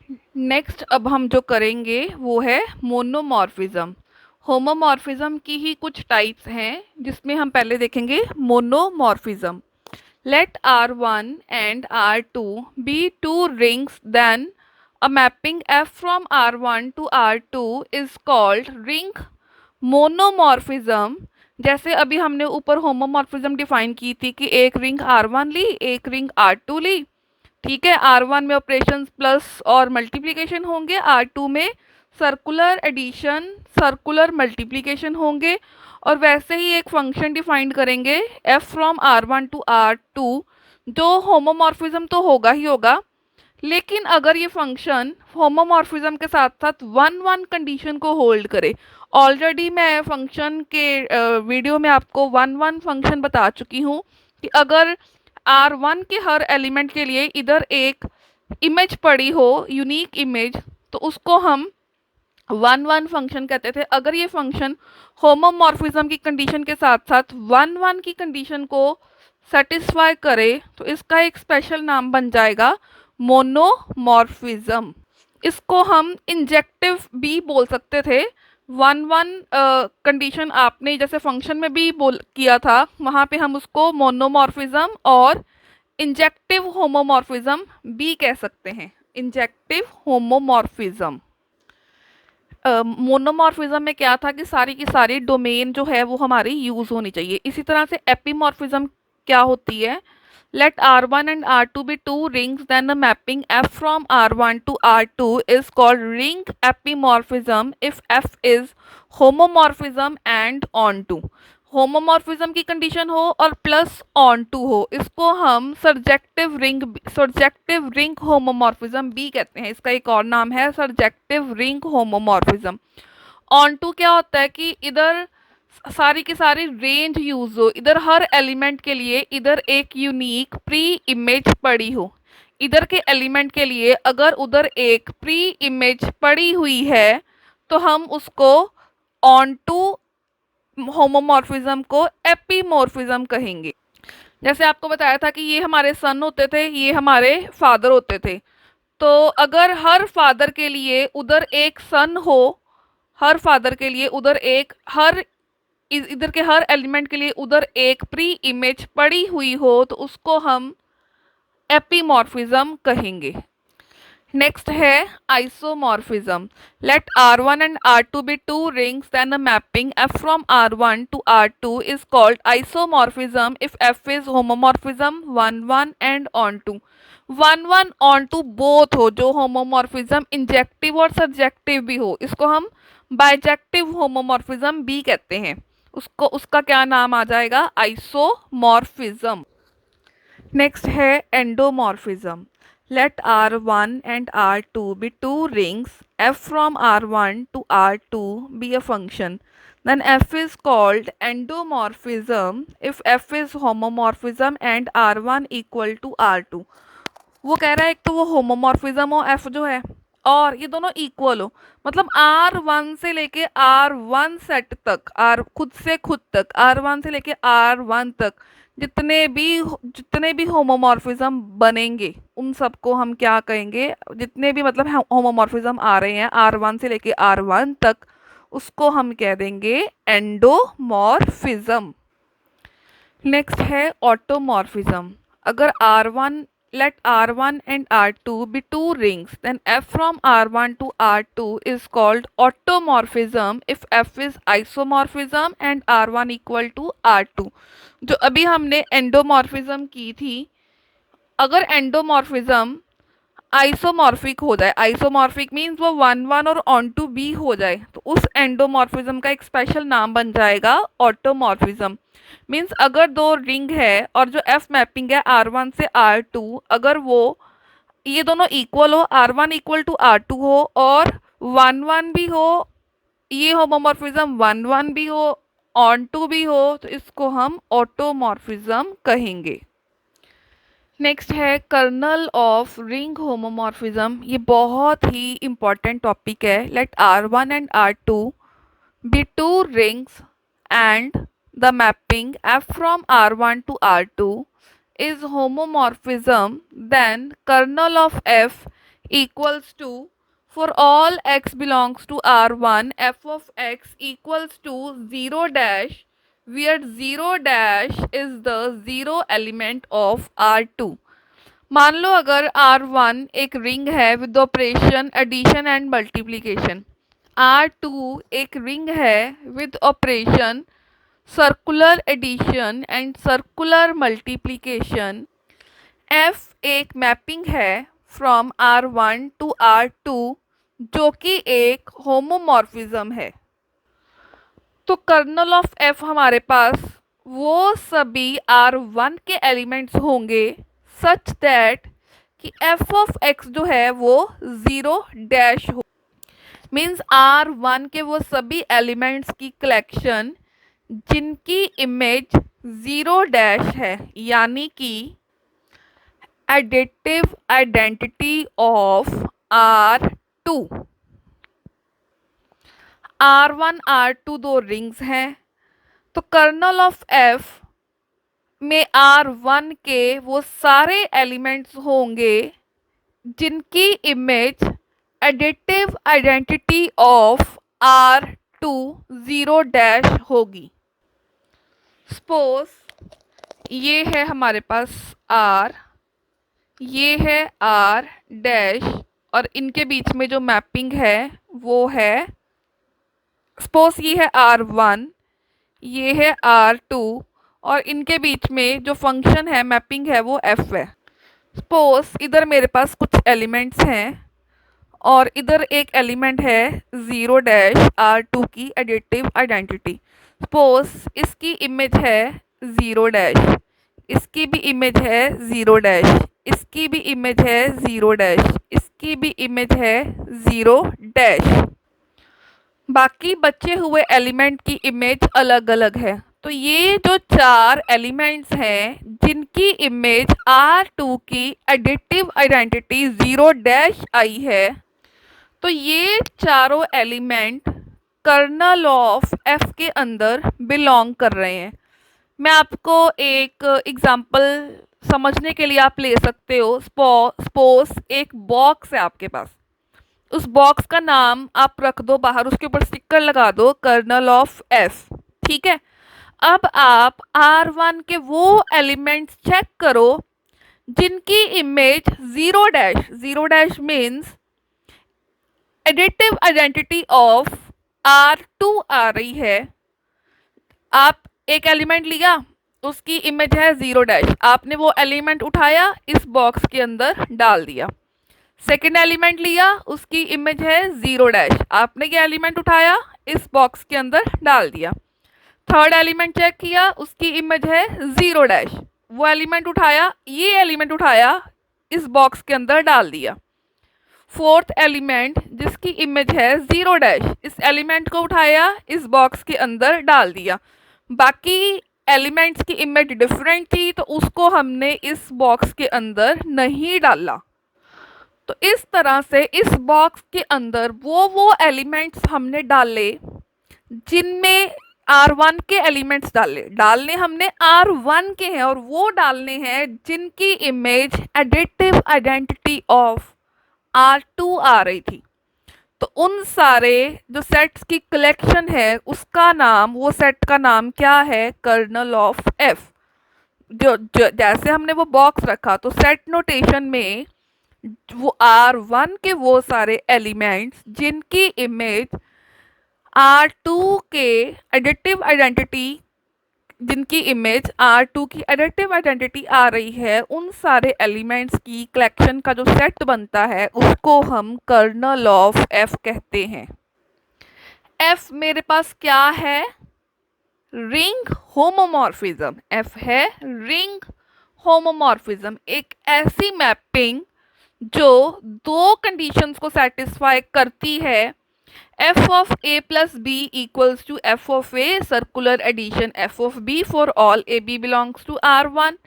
Next अब हम जो करेंगे वो है मोनोमॉर्फिज्म। होमोमॉर्फिज्म की ही कुछ टाइप्स हैं जिसमें हम पहले देखेंगे monomorphism. Let R1 and R2 be two rings, then a mapping F from R1 to R2 is called ring मोनोमॉर्फिज्म। जैसे अभी हमने ऊपर होमोमॉर्फिज्म डिफाइन की थी कि एक रिंग R1 ली, एक रिंग R2 ली। ठीक है, R1 में ऑपरेशंस प्लस और मल्टीप्लिकेशन होंगे, R2 में सर्कुलर एडिशन सर्कुलर मल्टीप्लिकेशन होंगे। और वैसे ही एक फंक्शन डिफाइन करेंगे F from R1 to R2, जो होमोमॉर्फिज्म तो होगा ही होगा, लेकिन अगर ये फंक्शन होमोमॉर्फिज्म के साथ साथ वन वन कंडीशन को होल्ड करे। ऑलरेडी मैं फंक्शन के वीडियो में आपको वन वन फंक्शन बता चुकी हूँ कि अगर R1 के हर एलिमेंट के लिए इधर एक इमेज पड़ी हो, यूनिक इमेज, तो उसको हम वन वन फंक्शन कहते थे। अगर ये फंक्शन होमोमॉर्फिज्म की कंडीशन के साथ साथ वन वन की कंडीशन को सेटिस्फाई करे तो इसका एक स्पेशल नाम बन जाएगा मोनोमॉर्फिज्म। इसको हम इंजेक्टिव भी बोल सकते थे। वन वन कंडीशन आपने जैसे फंक्शन में भी बोल किया था, वहाँ पे हम उसको मोनोमॉर्फिज्म और इंजेक्टिव होमोमॉर्फिज्म भी कह सकते हैं। Injective homomorphism. मोनोमॉर्फिज्म में क्या था कि सारी की सारी डोमेन जो है वो हमारी यूज होनी चाहिए। इसी तरह से एपीमॉर्फिज्म क्या होती है? Let R1 and R2 be two rings, then the mapping F from R1 to R2 is called ring epimorphism if F is homomorphism and onto। Homomorphism की कंडीशन हो और प्लस ऑन टू हो, इसको हम सर्जेक्टिव रिंग होमोमॉर्फिज्म भी कहते हैं। इसका एक और नाम है surjective ring homomorphism. Onto क्या होता है कि इधर सारी की सारी रेंज यूज हो, इधर हर एलिमेंट के लिए इधर एक यूनिक प्री इमेज पड़ी हो। इधर के एलिमेंट के लिए अगर उधर एक प्री इमेज पड़ी हुई है तो हम उसको ऑन टू होमोमॉर्फिज्म को एपीमॉर्फिज्म कहेंगे। जैसे आपको बताया था कि ये हमारे सन होते थे, ये हमारे फादर होते थे। तो अगर हर फादर के लिए उधर एक सन हो, हर फादर के लिए उधर एक हर इधर के हर एलिमेंट के लिए उधर एक प्री इमेज पड़ी हुई हो तो उसको हम एपीमॉर्फिज्म कहेंगे। नेक्स्ट है isomorphism. Let R1 and R2 be two rings, then the mapping F from R1 to R2 is called isomorphism if F is homomorphism 1 1 and onto। 1 1 onto both हो, जो होमोमॉर्फिज्म इंजेक्टिव और सब्जेक्टिव भी हो, इसको हम bijective homomorphism भी कहते हैं। उसको उसका क्या नाम आ जाएगा? आइसोमॉर्फिज्म। नेक्स्ट है endomorphism. Let R1 and R2 be two rings, F from R1 to R2 be a function, then F is called endomorphism if F is homomorphism and R1 equal to R2। वो कह रहा है एक तो वो homomorphism हो F जो है, और ये दोनों इक्वल हो, मतलब R1 से लेके R1 सेट तक, R खुद से खुद तक, R1 से लेके R1 तक जितने भी होमोमॉर्फिज्म बनेंगे उन सबको हम क्या कहेंगे? जितने भी मतलब होमोमॉर्फिज्म आ रहे हैं R1 से लेके R1 तक, उसको हम कह देंगे एंडोमॉर्फिज्म। नेक्स्ट है ऑटोमॉर्फिज्म। अगर R1 let R1 and R2 be two rings, then F from R1 to R2 is called automorphism if F is isomorphism and R1 equal to R2। जो अभी हमने एंडोमॉर्फिज्म की थी, अगर एंडोमॉर्फिज्म आइसोमॉर्फिक हो जाए, आइसोमॉर्फिक मीन्स वो वन वन और ऑन टू बी हो जाए, तो उस एंडोमॉर्फिज्म का एक स्पेशल नाम बन जाएगा ऑटोमॉर्फिज्म। मीन्स अगर दो रिंग है और जो एफ मैपिंग है R1 से R2, अगर वो ये दोनों इक्वल हो, R1 इक्वल टू R2 हो और वन वन भी हो, ये होमोमॉर्फिज्म वन वन भी हो, ऑन टू भी हो, तो इसको हम ऑटोमॉर्फिज्म कहेंगे। नेक्स्ट है कर्नल ऑफ रिंग होमोमॉर्फिज्म। ये बहुत ही इंपॉर्टेंट टॉपिक है। Let R1 and R2 be two rings and the mapping F from R1 to R2 is homomorphism, then kernel of F equals to, for all x belongs to R1, f of x equals to 0 dash, where 0 dash is the zero element of R2. मान लो अगर R1 एक ring है with operation addition and multiplication, R2 एक ring है with operation circular addition and circular multiplication, F एक mapping है from R1 to R2 जो कि एक होमोमॉर्फिज्म है। तो कर्नल ऑफ F हमारे पास वो सभी R1 के एलिमेंट्स होंगे सच दैट कि f ऑफ x जो है वो 0 डैश हो, मीन्स R1 के वो सभी एलिमेंट्स की कलेक्शन जिनकी इमेज 0 डैश है, यानी कि additive identity of R2। R1 R2 दो रिंग्स हैं, तो कर्नल ऑफ F में R1 के वो सारे एलिमेंट्स होंगे जिनकी image additive identity of R2 0 dash होगी। सपोज ये है हमारे पास R, ये है R डैश, और इनके बीच में जो मैपिंग है वो है, सपोज ये है R1, ये है R2, और इनके बीच में जो फंक्शन है मैपिंग है वो F है। सपोज इधर मेरे पास कुछ एलिमेंट्स हैं और इधर एक एलिमेंट है 0 डैश R2 की एडिटिव आइडेंटिटी। सपोज इसकी इमेज है 0 डैश, इसकी भी इमेज है 0 डैश, इसकी भी इमेज है 0 डैश, इसकी भी इमेज है 0 डैश। बाकी बचे हुए एलिमेंट की इमेज अलग अलग है। तो ये जो 4 एलिमेंट्स हैं जिनकी इमेज R2 की एडिटिव आइडेंटिटी 0 डैश आई है, तो ये चारों एलिमेंट कर्नल ऑफ F के अंदर बिलोंग कर रहे हैं। मैं आपको एक एग्जांपल समझने के लिए आप ले सकते हो। सपोज एक बॉक्स है आपके पास, उस बॉक्स का नाम आप रख दो बाहर, उसके ऊपर स्टिकर लगा दो कर्नल ऑफ F, ठीक है। अब आप R1 के वो एलिमेंट्स चेक करो जिनकी image 0 dash, 0 dash means additive identity of R2 आ रही है। आप एक एलिमेंट लिया, उसकी इमेज है 0 डैश, आपने वो एलिमेंट उठाया इस बॉक्स के अंदर डाल दिया। सेकेंड एलिमेंट लिया, उसकी इमेज है 0 डैश, आपने ये एलिमेंट उठाया इस बॉक्स के अंदर डाल दिया। थर्ड एलिमेंट चेक किया, उसकी इमेज है 0 डैश, वो एलिमेंट उठाया, ये एलिमेंट उठाया इस बॉक्स के अंदर डाल दिया। फोर्थ एलिमेंट जिसकी इमेज है 0 डैश, इस एलिमेंट को उठाया इस बॉक्स के अंदर डाल दिया। बाकी एलिमेंट्स की इमेज डिफरेंट थी तो उसको हमने इस बॉक्स के अंदर नहीं डाला। तो इस तरह से इस बॉक्स के अंदर वो एलिमेंट्स हमने डाले जिनमें R1 के एलिमेंट्स डालने हमने R1 के हैं, और वो डालने हैं जिनकी image additive identity of R2 आ रही थी। तो उन सारे जो सेट्स की कलेक्शन है उसका नाम, वो सेट का नाम क्या है? Kernel of F। जो जैसे हमने वो बॉक्स रखा तो सेट नोटेशन में वो R1 के वो सारे एलिमेंट्स जिनकी इमेज R2 के एडिटिव आइडेंटिटी, जिनकी इमेज R2 की एडिटिव आइडेंटिटी आ रही है, उन सारे एलिमेंट्स की कलेक्शन का जो सेट बनता है उसको हम कर्नल ऑफ F कहते हैं। F मेरे पास क्या है? Ring homomorphism. F है रिंग होमोमॉर्फिज्म, एक ऐसी मैपिंग जो दो कंडीशंस को सेटिस्फाई करती है। f of a plus b equals to f of a, circular addition f of b for all a b belongs to R1।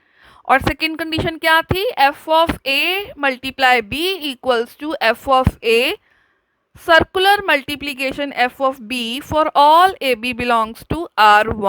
और सेकेंड कंडीशन क्या थी? f of a multiply b equals to f of a, circular multiplication f of b for all a b belongs to R1।